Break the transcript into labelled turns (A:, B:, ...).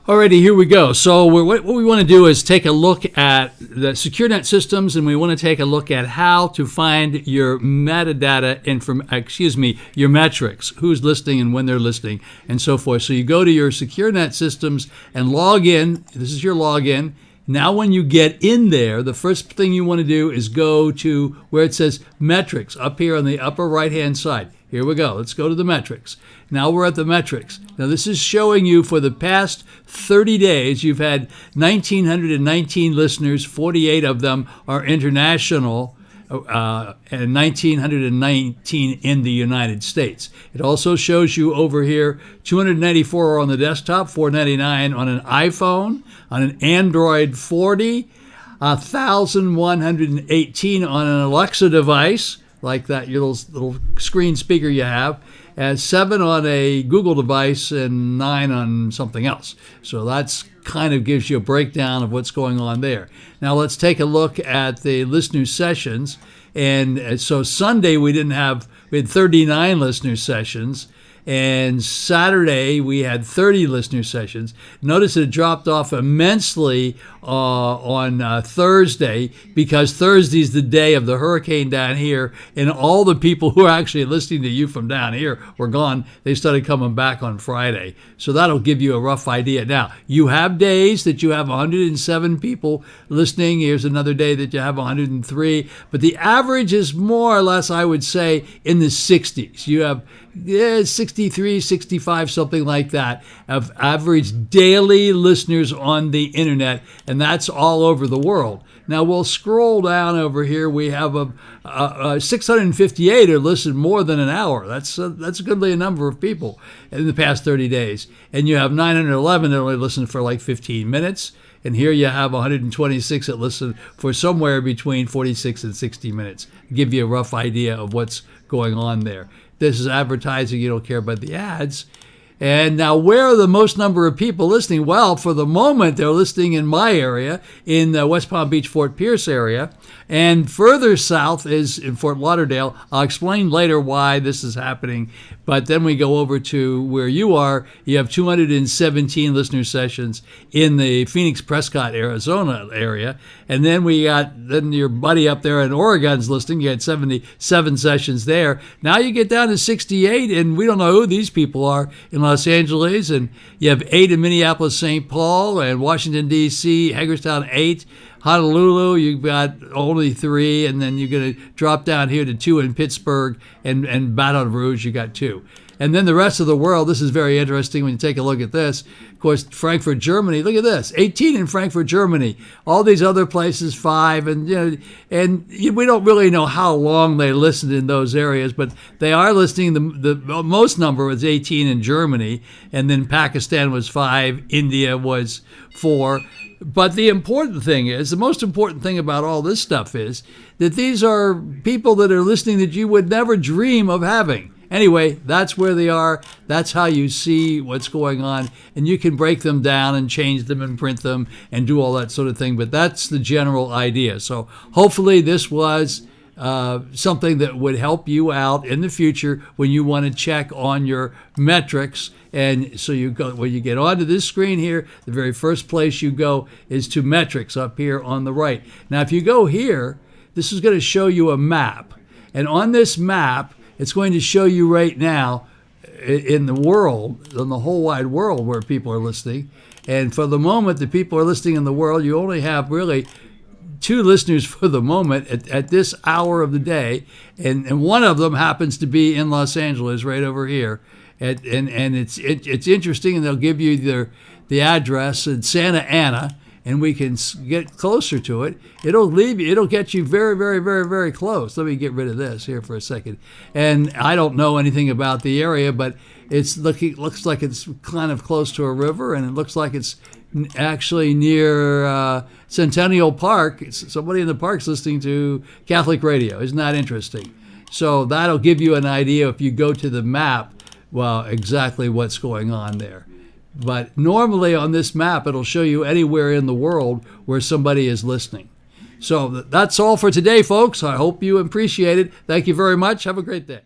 A: Alrighty, here we go. So what we want to do is take a look at the SecureNet systems, and we want to take a look at how to find your metadata your metrics, who's listening and when they're listening, and so forth. So you go to your SecureNet systems and log in. This is your login. Now when you get in there, the first thing you want to do is go to where it says metrics up here on the upper right-hand side. Here we go. Let's go to the metrics. Now we're at the metrics. Now this is showing you for the past 30 days, you've had 1,919 listeners. 48 of them are international, and 1,919 in the United States. It also shows you over here 294 are on the desktop, 499 on an iPhone, on an Android 40, 1,118 on an Alexa device, like that little screen speaker you have, and 7 on a Google device and 9 on something else. So that's kind of gives you a breakdown of what's going on there. Now let's take a look at the listener sessions. And so Sunday we had 39 listener sessions. And Saturday, we had 30 listener sessions. Notice it dropped off immensely on Thursday, because Thursday's the day of the hurricane down here, and all the people who are actually listening to you from down here were gone. They started coming back on Friday. So that'll give you a rough idea. Now, you have days that you have 107 people listening. Here's another day that you have 103. But the average is more or less, I would say, in the 60s. You have 63, 65, something like that, of average daily listeners on the internet, and that's all over the world. Now we'll scroll down over here. We have 658 who listened more than an hour. That's a goodly number of people in the past 30 days. And you have 911 that only listened for like 15 minutes. And here you have 126 that listen for somewhere between 46 and 60 minutes. Give you a rough idea of what's going on there. This is advertising. You don't care about the ads. And now, where are the most number of people listening? Well, for the moment, they're listening in my area, in the West Palm Beach, Fort Pierce area. And further south is in Fort Lauderdale. I'll explain later why this is happening. But then we go over to where you are. You have 217 listener sessions in the Phoenix, Prescott, Arizona area. And then then your buddy up there in Oregon's listening. You had 77 sessions there. Now you get down to 68, and we don't know who these people are in Los Angeles. And you have 8 in Minneapolis, St. Paul, and Washington, D.C., Hagerstown, 8. Honolulu, you've got only 3, and then you're going to drop down here to 2 in Pittsburgh, and Baton Rouge, you got 2. And then the rest of the world, this is very interesting when you take a look at this. Of course, Frankfurt, Germany, look at this, 18 in Frankfurt, Germany. All these other places, 5, and we don't really know how long they listened in those areas, but they are listening. The most number was 18 in Germany, and then Pakistan was 5, India was 4. But the most important thing about all this stuff is that these are people that are listening that you would never dream of having. Anyway, that's where they are. That's how you see what's going on. And you can break them down and change them and print them and do all that sort of thing. But that's the general idea. So hopefully this was something that would help you out in the future when you want to check on your metrics. And so when you get onto this screen here, the very first place you go is to metrics up here on the right. Now, if you go here, this is going to show you a map. And on this map, it's going to show you right now in the world, in the whole wide world, where people are listening. And for the moment, the people are listening in the world. You only have really 2 listeners for the moment at this hour of the day. And one of them happens to be in Los Angeles right over here. And it's interesting, and they'll give you the address in Santa Ana, and we can get closer to it. It'll get you very, very, very, very close. Let me get rid of this here for a second. And I don't know anything about the area, but looks like it's kind of close to a river, and it looks like it's actually near Centennial Park. Somebody in the park's listening to Catholic radio. Isn't that interesting? So that'll give you an idea if you go to the map, well, exactly what's going on there. But normally on this map, it'll show you anywhere in the world where somebody is listening. So that's all for today, folks. I hope you appreciate it. Thank you very much. Have a great day.